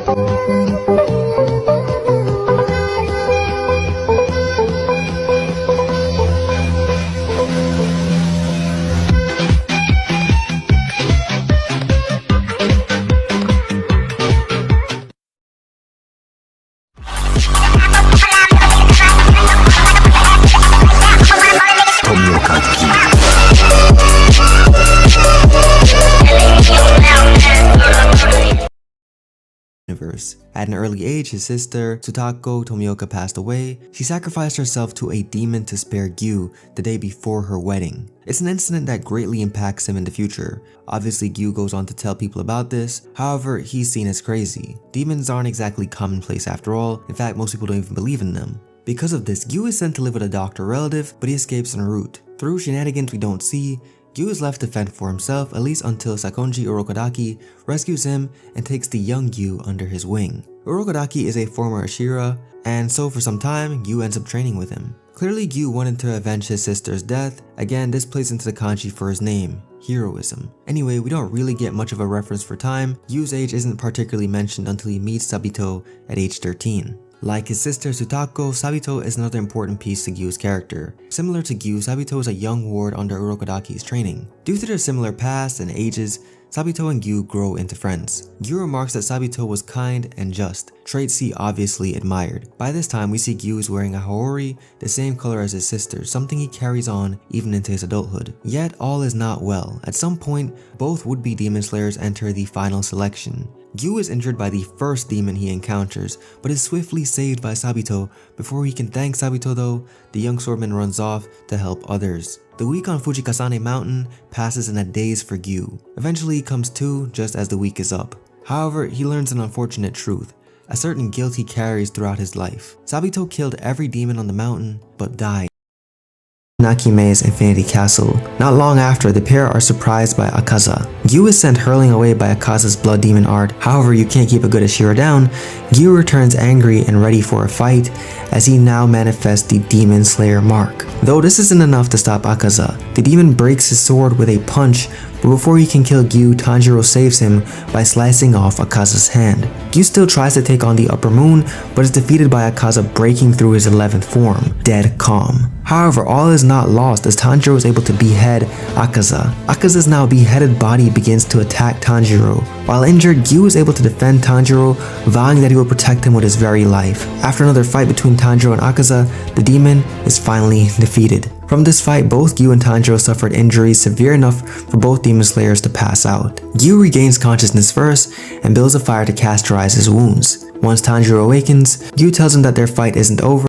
Tomioka Giyuu. At an early age, his sister, Tsutako Tomioka, passed away. She sacrificed herself to a demon to spare Giyuu the day before her wedding. It's an incident that greatly impacts him in the future. Obviously, Giyuu goes on to tell people about this, however, he's seen as crazy. Demons aren't exactly commonplace after all, in fact most people don't even believe in them. Because of this, Giyuu is sent to live with a doctor relative, but he escapes en route. Through shenanigans we don't see, Giyuu is left to fend for himself at least until Sakonji Urokodaki rescues him and takes the young Giyuu under his wing. Urokodaki is a former Hashira, and so for some time, Giyuu ends up training with him. Clearly Giyuu wanted to avenge his sister's death. Again, this plays into the kanji for his name, heroism. Anyway, we don't really get much of a reference for time. Giyuu's age isn't particularly mentioned until he meets Sabito at age 13. Like his sister Tsutako, Sabito is another important piece to Giyuu's character. Similar to Giyuu, Sabito is a young ward under Urokodaki's training. Due to their similar past and ages, Sabito and Giyuu grow into friends. Giyuu remarks that Sabito was kind and just, traits he obviously admired. By this time, we see Giyuu is wearing a haori, the same color as his sister, something he carries on even into his adulthood. Yet, all is not well. At some point, both would-be demon slayers enter the final selection. Giyuu is injured by the first demon he encounters, but is swiftly saved by Sabito. Before he can thank Sabito though, the young swordman runs off to help others. The week on Fujikasane Mountain passes in a daze for Giyuu. Eventually he comes to just as the week is up. However, he learns an unfortunate truth, a certain guilt he carries throughout his life. Sabito killed every demon on the mountain, but died. Nakime's Infinity Castle. Not long after, the pair are surprised by Akaza. Giyuu is sent hurling away by Akaza's blood demon art. However, you can't keep a good Hashira down. Giyuu returns angry and ready for a fight, as he now manifests the Demon Slayer mark. Though this isn't enough to stop Akaza, the demon breaks his sword with a punch, but before he can kill Giyuu, Tanjiro saves him by slicing off Akaza's hand. Giyuu still tries to take on the Upper Moon, but is defeated by Akaza breaking through his 11th form, Dead Calm. However, all is not lost as Tanjiro is able to behead Akaza. Akaza's now beheaded body begins to attack Tanjiro. While injured, Giyuu is able to defend Tanjiro, vowing that he will protect him with his very life. After another fight between Tanjiro and Akaza, the demon is finally defeated. From this fight, both Giyuu and Tanjiro suffered injuries severe enough for both demon slayers to pass out. Giyuu regains consciousness first and builds a fire to casterize his wounds. Once Tanjiro awakens, Giyuu tells him that their fight isn't over